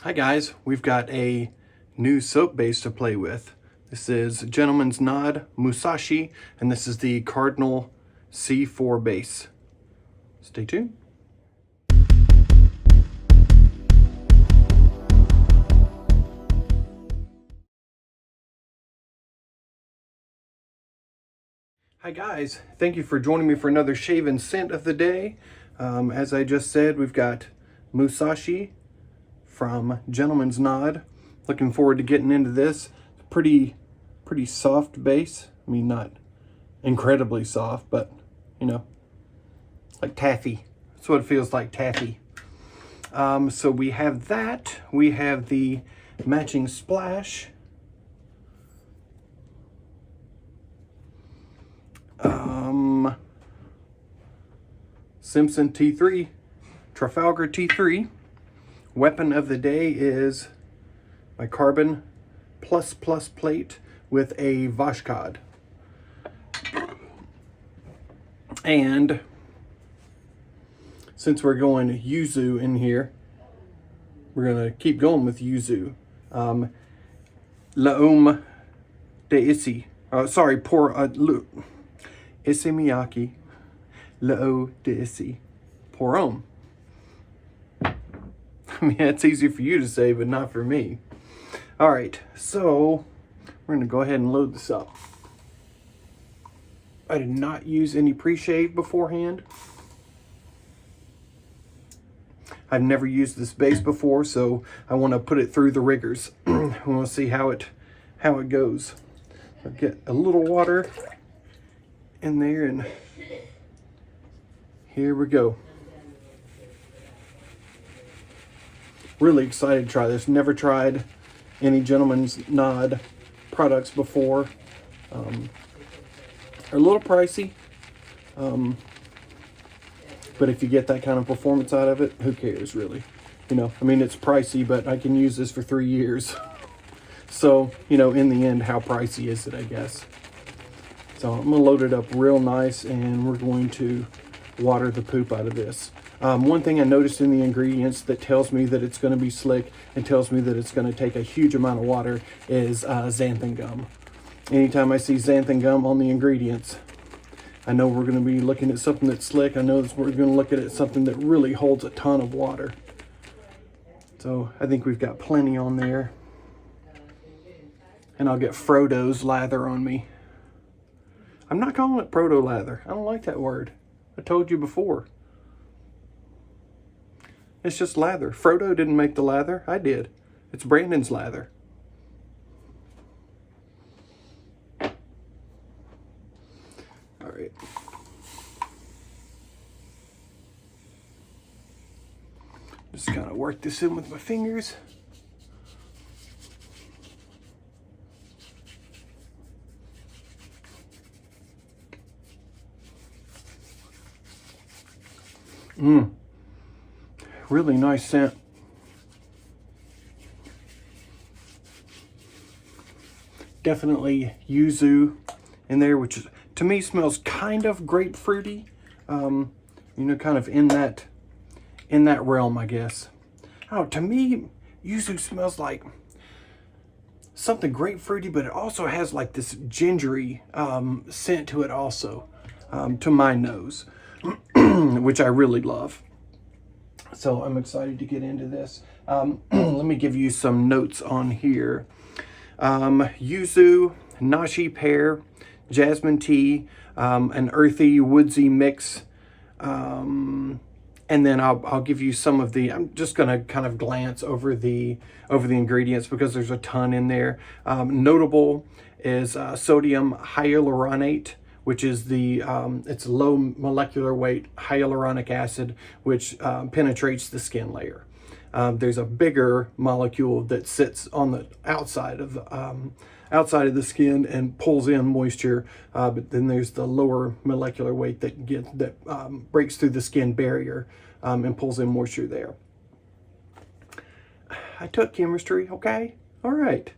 Hi guys, we've got a new soap base to play with. This is Gentleman's Nod Musashi, and this is the Cardinal C4 base. Stay tuned. Hi guys, thank you for joining me for another shave and scent of the day. As I just said, we've got Musashi from Gentleman's Nod. Looking forward to getting into this. Pretty soft base. I mean, not incredibly soft, but you know, like taffy. That's what it feels like, taffy. So we have that. We have the matching splash. Simpson T3, Trafalgar T3. Weapon of the day is my carbon plus plate with a Vashkad. And since we're going yuzu in here, we're going to keep going with yuzu. Laum de Issy. Sorry, pour Issey Miyake. Lao de Issy. Porom. I mean, that's easy for you to say, but not for me. All right, so we're going to go ahead and load this up. I did not use any pre-shave beforehand. I've never used this base before, so I want to put it through the rigors. I want to see how it goes. I'll get a little water in there, and here we go. Really excited to try this. Never tried any Gentleman's Nod products before. They're a little pricey, but if you get that kind of performance out of it, who cares really? You know, I mean, it's pricey, but I can use this for 3 years. So, you know, in the end, how pricey is it, I guess? So I'm gonna load it up real nice, and we're going to water the poop out of this. One thing I noticed in the ingredients that tells me that it's going to be slick and tells me that it's going to take a huge amount of water is xanthan gum. Anytime I see xanthan gum on the ingredients, I know we're going to be looking at something that's slick. I know that we're going to look at something that really holds a ton of water. So I think we've got plenty on there. And I'll get Frodo's lather on me. I'm not calling it proto lather. I don't like that word. I told you before. It's just lather. Frodo didn't make the lather. I did. It's Brandon's lather. All right. Just kind of work this in with my fingers. Really nice scent. Definitely yuzu in there, which is, to me, smells kind of grapefruity. You know, kind of in that realm, I guess. Oh, to me, yuzu smells like something grapefruity, but it also has like this gingery scent to it also, to my nose, which I really love. So I'm excited to get into this. Let me give you some notes on here. Yuzu, nashi pear, jasmine tea, an earthy, woodsy mix. And then I'll give you some of the, I'm just going to kind of glance over the ingredients because there's a ton in there. Notable is sodium hyaluronate, which is it's low molecular weight hyaluronic acid, which penetrates the skin layer. There's a bigger molecule that sits on the outside of the skin and pulls in moisture, but then there's the lower molecular weight that breaks through the skin barrier and pulls in moisture there. I took chemistry, okay? All right.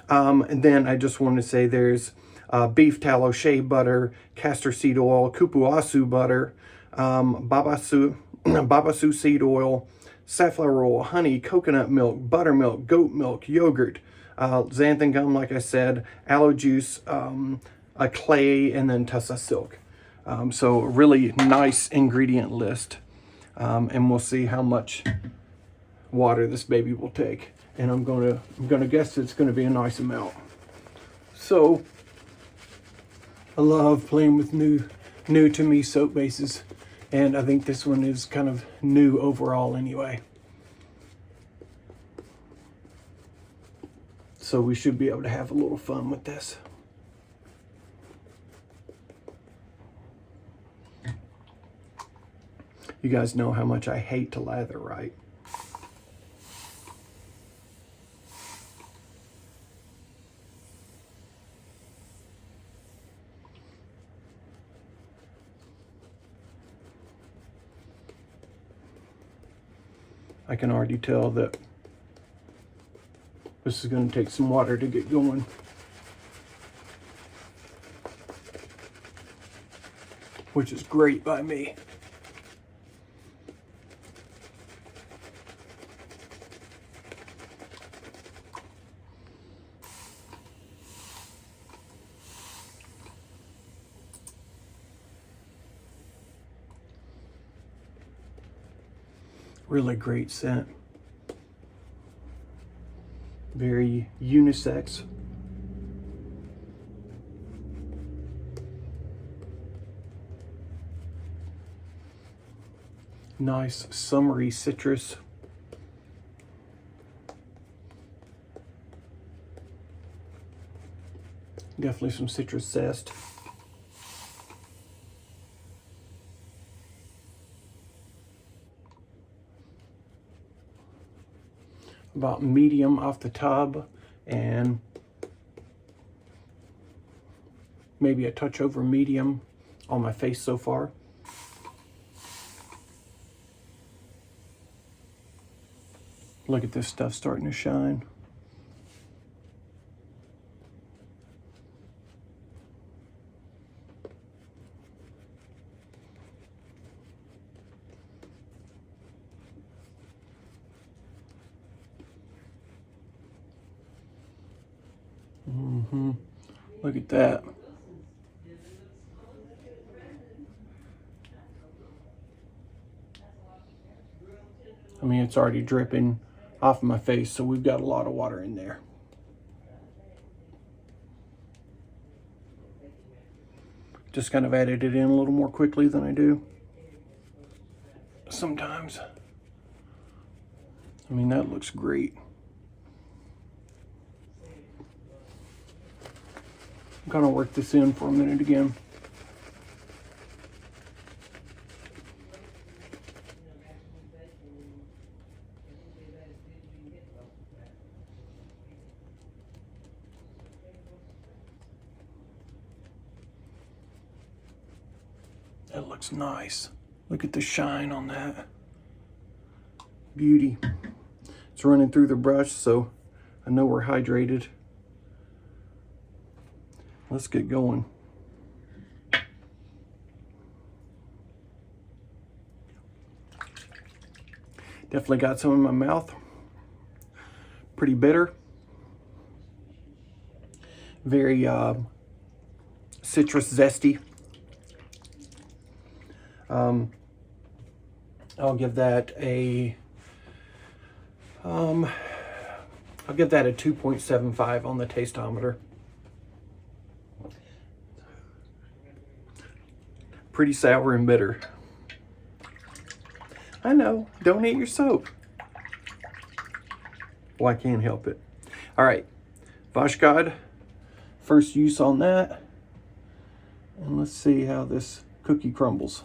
And then I just want to say there's beef tallow shea butter, castor seed oil, kupuasu butter, babasu seed oil, safflower oil, honey, coconut milk, buttermilk, goat milk, yogurt, xanthan gum, like I said, aloe juice, a clay, and then tussa silk. So a really nice ingredient list. And we'll see how much water this baby will take. And I'm gonna guess it's gonna be a nice amount. So I love playing with new to me soap bases, and I think this one is kind of new overall anyway. So we should be able to have a little fun with this. You guys know how much I hate to lather, right? I can already tell that this is going to take some water to get going. Which is great by me. Really great scent. Very unisex. Nice summery citrus. Definitely some citrus zest. About medium off the tub, and maybe a touch over medium on my face so far. Look at this stuff starting to shine. Look at that. I mean, it's already dripping off of my face, so we've got a lot of water in there. Just kind of added it in a little more quickly than I do sometimes. I mean, that looks great. I'm gonna work this in for a minute again. That looks nice. Look at the shine on that. Beauty. It's running through the brush, so I know we're hydrated. Let's get going. Definitely got some in my mouth. Pretty bitter. Very citrus zesty. I'll give that a 2.75 on the tasteometer. Pretty sour and bitter. I know, don't eat your soap. Well, I can't help it. All right, Vashgod, first use on that. And let's see how this cookie crumbles.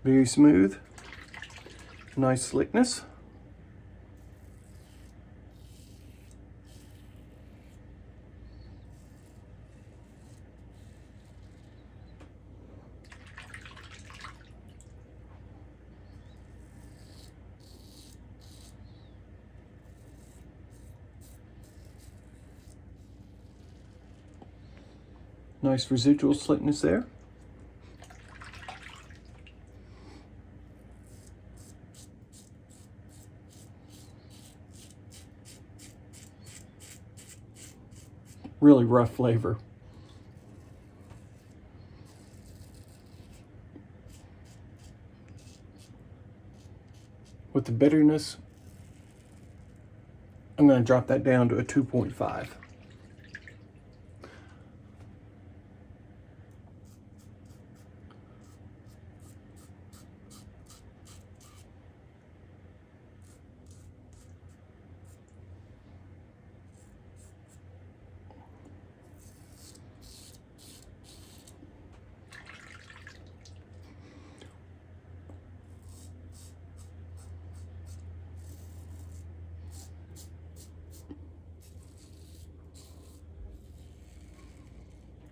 Very smooth, nice slickness. Nice residual slickness there. Really rough flavor. With the bitterness, I'm going to drop that down to a 2.5.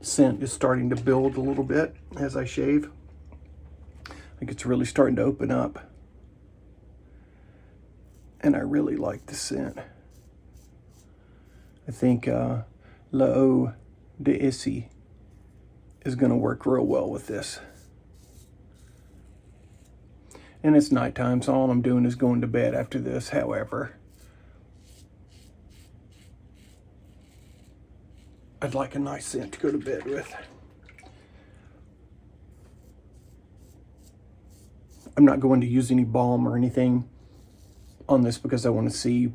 Scent is starting to build a little bit as I shave. I think it's really starting to open up. And I really like the scent. I think L'Eau d'Issy is going to work real well with this. And it's nighttime, so all I'm doing is going to bed after this. However, I'd like a nice scent to go to bed with. I'm not going to use any balm or anything on this because I want to see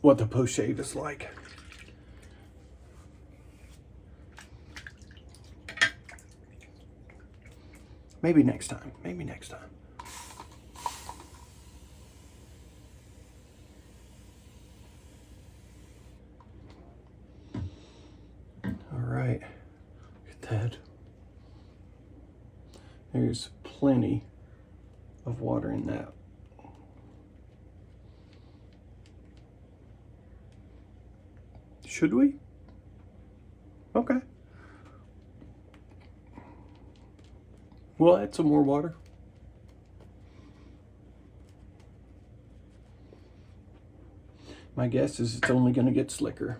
what the post shave is like. Maybe next time. Maybe next time. All right. Look at that. There's plenty of water in that. Should we? Okay. We'll add some more water. My guess is it's only going to get slicker.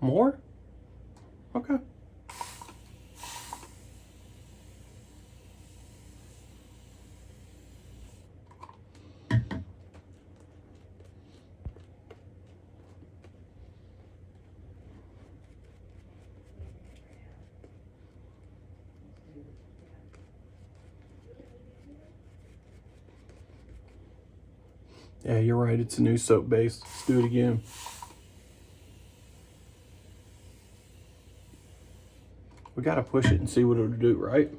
More? Okay. Yeah, you're right. It's a new soap base. Let's do it again. We got to push it and see what it'll do, right?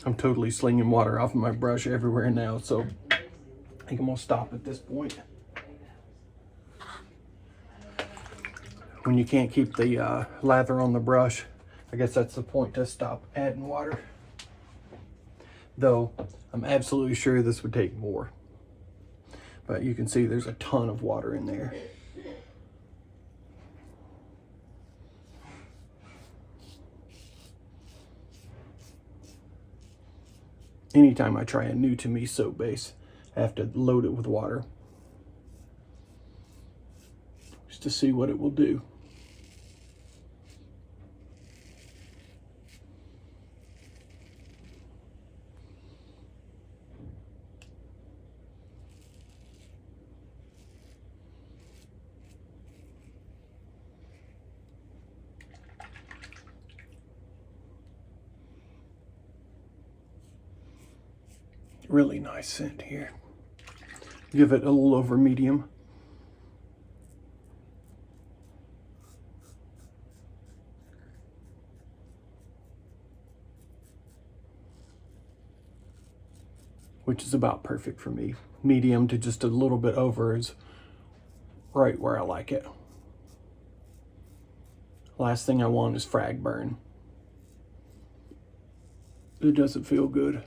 I'm totally slinging water off of my brush everywhere now, so I think I'm going to stop at this point. When you can't keep the lather on the brush, I guess that's the point to stop adding water. Though I'm absolutely sure this would take more. But you can see there's a ton of water in there. Anytime I try a new to me soap base, I have to load it with water just to see what it will do. Really nice scent here. Give it a little over medium. which is about perfect for me. Medium to just a little bit over is right where I like it. Last thing I want is frag burn. It doesn't feel good.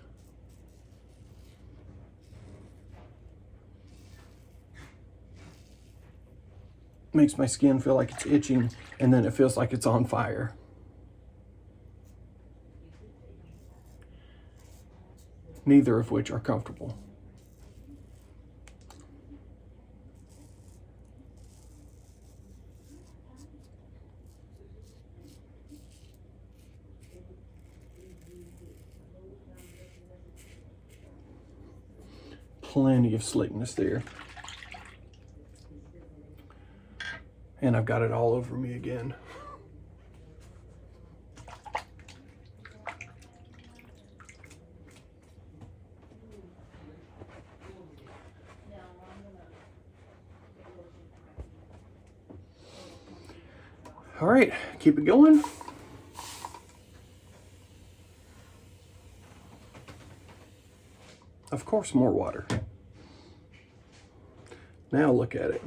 Makes my skin feel like it's itching, and then it feels like it's on fire. Neither of which are comfortable. Plenty of slickness there. And I've got it all over me again. All right, keep it going. Of course, more water. Now look at it.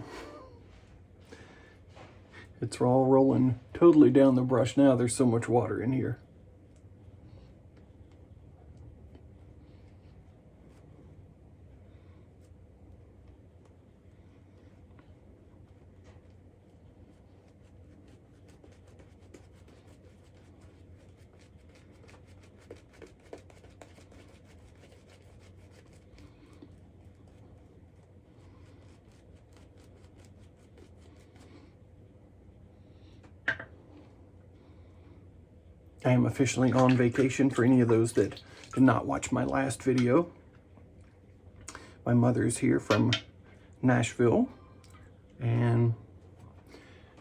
It's all rolling totally down the brush now. There's so much water in here. I am officially on vacation for any of those that did not watch my last video. My mother's here from Nashville, and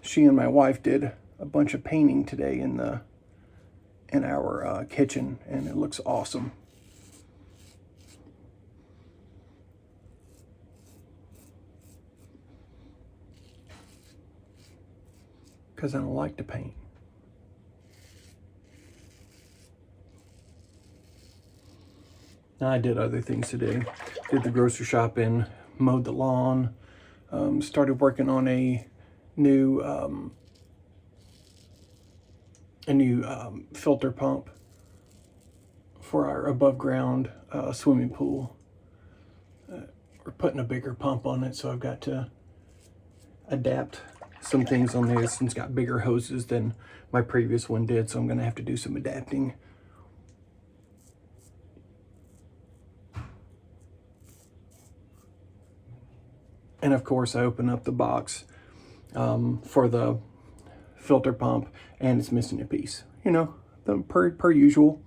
she and my wife did a bunch of painting today in our kitchen, and it looks awesome. Because I don't like to paint. I did other things today. Did the grocery shopping, mowed the lawn, started working on a new filter pump for our above ground swimming pool. We're putting a bigger pump on it, so I've got to adapt some things on there. It's got bigger hoses than my previous one did, so I'm going to have to do some adapting. And of course, I open up the box for the filter pump, and it's missing a piece. You know, per usual.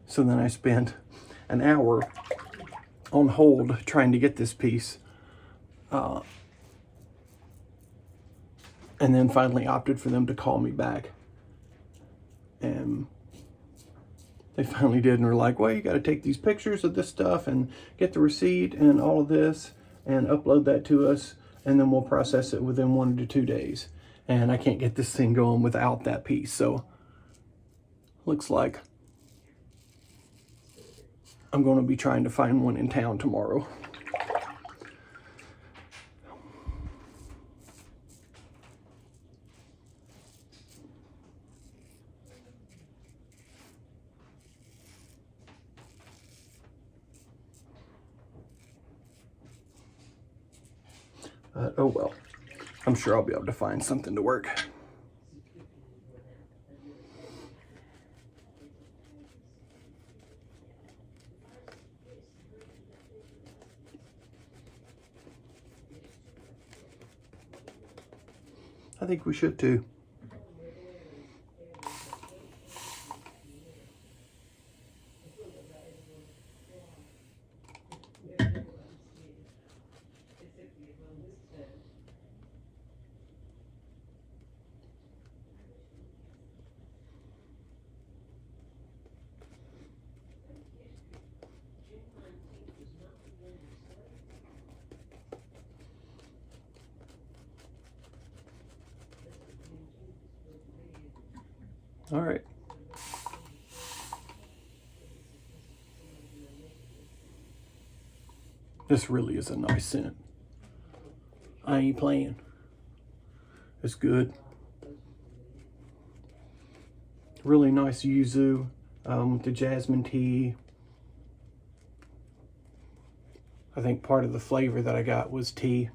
So then I spent an hour on hold trying to get this piece. And then finally opted for them to call me back. And they finally did, and were like, well, you got to take these pictures of this stuff and get the receipt and all of this and upload that to us, and then we'll process it within 1 to 2 days. And I can't get this thing going without that piece. So looks like I'm going to be trying to find one in town tomorrow. Oh well, I'm sure I'll be able to find something to work. I think we should too. All right. This really is a nice scent. I ain't playing. It's good. Really nice yuzu with the jasmine tea. I think part of the flavor that I got was tea.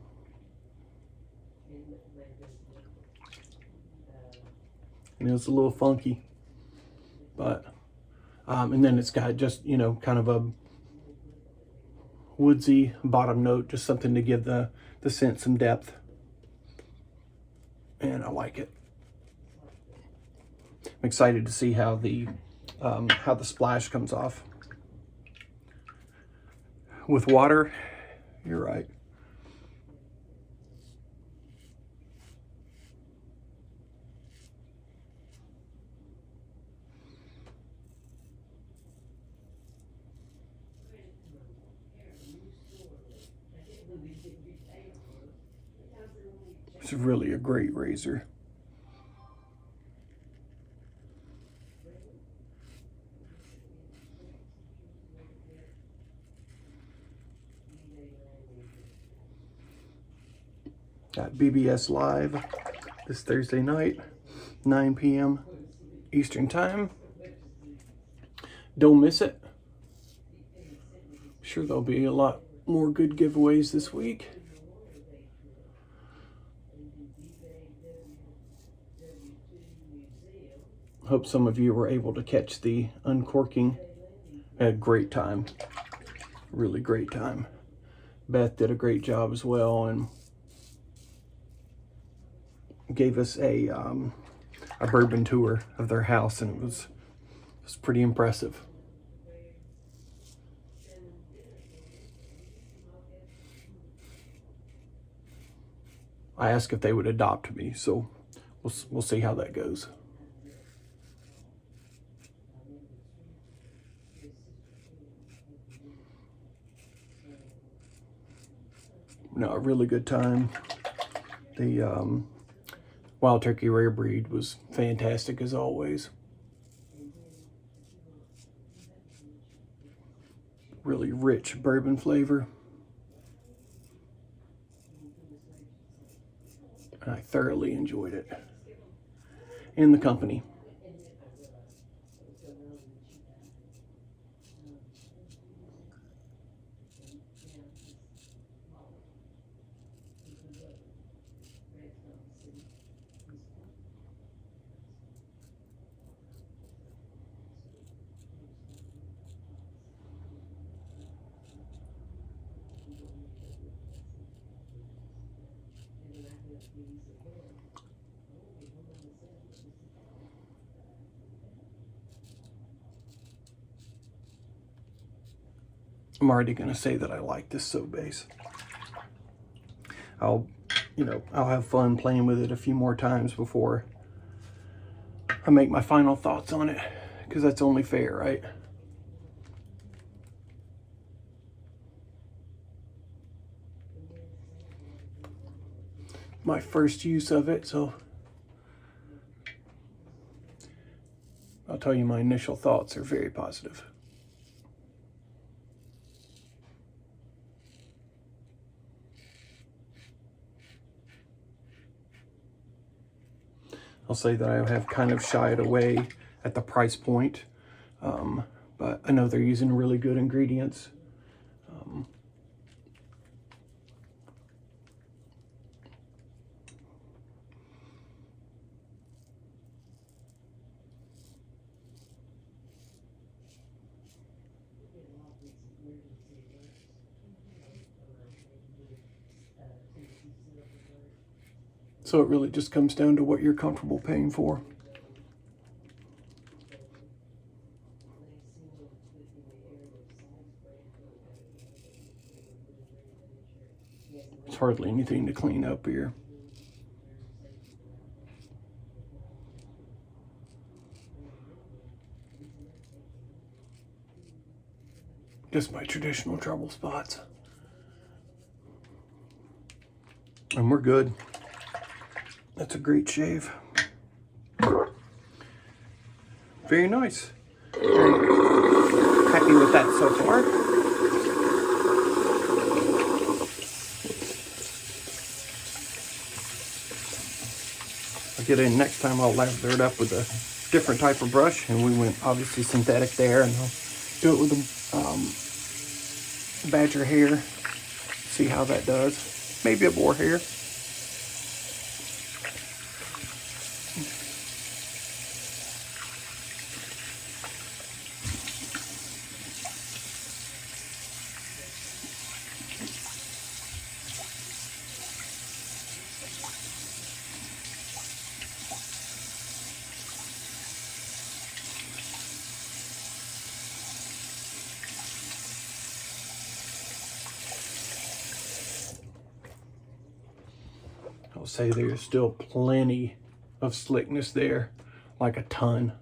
And it was a little funky. But, and then it's got just, you know, kind of a woodsy bottom note, just something to give the scent some depth. And I like it. I'm excited to see how the splash comes off. With water, you're right. It's really a great razor. Got BBS Live this Thursday night, 9 p.m. Eastern Time. Don't miss it. Sure, there'll be a lot more good giveaways this week. Hope some of you were able to catch the uncorking. I had a great time. Really great time. Beth did a great job as well and gave us a bourbon tour of their house, and it was pretty impressive. I asked if they would adopt me, so we'll see how that goes. No, a really good time. The Wild Turkey Rare Breed was fantastic as always. Really rich bourbon flavor. And I thoroughly enjoyed it. And the company. I'm already going to say that I like this soap base. I'll have fun playing with it a few more times before I make my final thoughts on it, because that's only fair, right? My first use of it, so I'll tell you my initial thoughts are very positive. I'll say that I have kind of shied away at the price point, but I know they're using really good ingredients. So it really just comes down to what you're comfortable paying for. It's hardly anything to clean up here. Just my traditional trouble spots. And we're good. That's a great shave. Very nice. Very happy with that so far. I'll get in next time. I'll lather it up with a different type of brush, and we went obviously synthetic there, and I'll do it with a badger hair. See how that does. Maybe a boar hair. I'll say there's still plenty of slickness there, like a ton.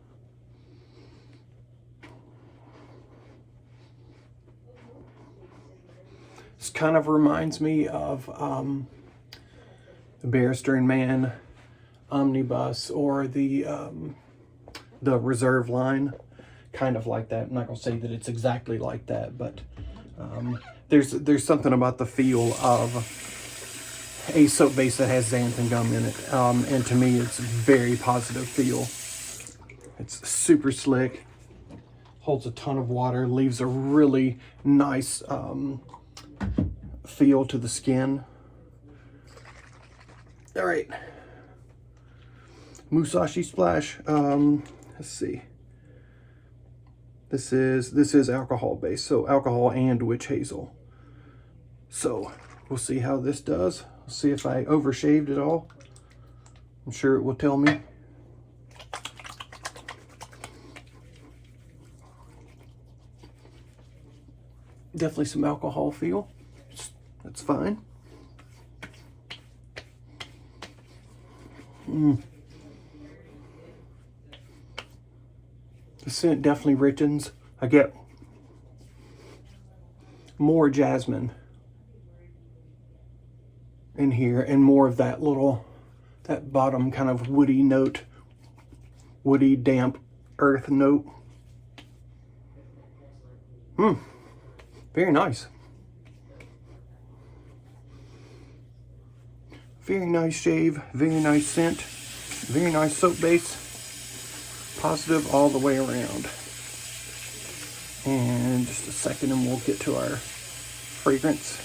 This kind of reminds me of the Barrister and Man Omnibus, or the Reserve line, kind of like that. I'm not gonna say that it's exactly like that, but there's something about the feel of a soap base that has xanthan gum in it, and to me it's a very positive feel. It's super slick, holds a ton of water, leaves a really nice feel to the skin. All right, Musashi Splash. Let's see. This is alcohol based, so alcohol and witch hazel. So we'll see how this does. See if I overshaved it all. I'm sure it will tell me. Definitely some alcohol feel. That's fine. The scent definitely richens. I get more jasmine in here, and more of that that bottom kind of woody note, woody, damp earth note. Very nice. Very nice shave, very nice scent, very nice soap base. Positive all the way around. And just a second and we'll get to our fragrance.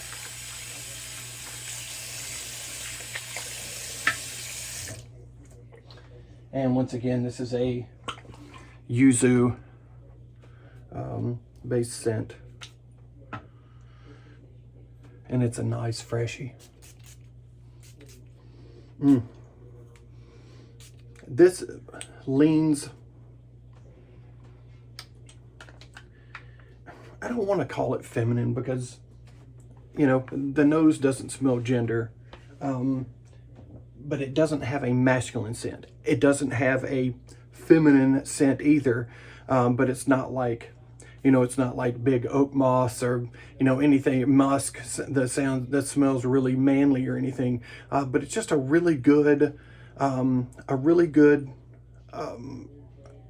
And once again, this is a yuzu base scent. And it's a nice freshie. This leans, I don't want to call it feminine because, you know, the nose doesn't smell gender. But it doesn't have a masculine scent. It doesn't have a feminine scent either, but it's not like, you know, it's not like big oak moss or, you know, anything musk that smells really manly or anything. But it's just a really good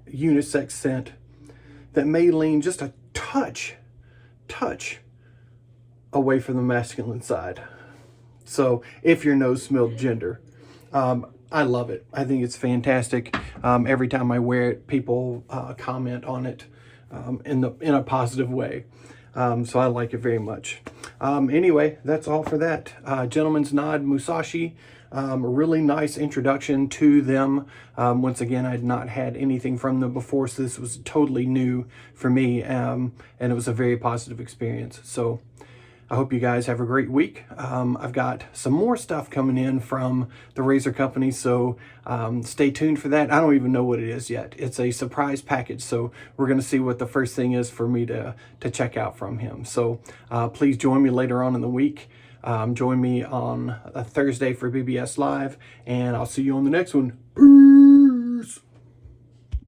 unisex scent that may lean just a touch away from the masculine side. So if your nose smelled gender, I love it. I think it's fantastic. Every time I wear it, people comment on it in a positive way. So I like it very much. Anyway, that's all for that. Gentleman's Nod Musashi. A really nice introduction to them. Once again, I had not had anything from them before, so this was totally new for me, and it was a very positive experience. So I hope you guys have a great week. I've got some more stuff coming in from the razor company, so stay tuned for that. I don't even know what it is yet. It's a surprise package, so we're going to see what the first thing is for me to check out from him. So please join me later on in the week. Join me on a Thursday for BBS Live, and I'll see you on the next one. Peace.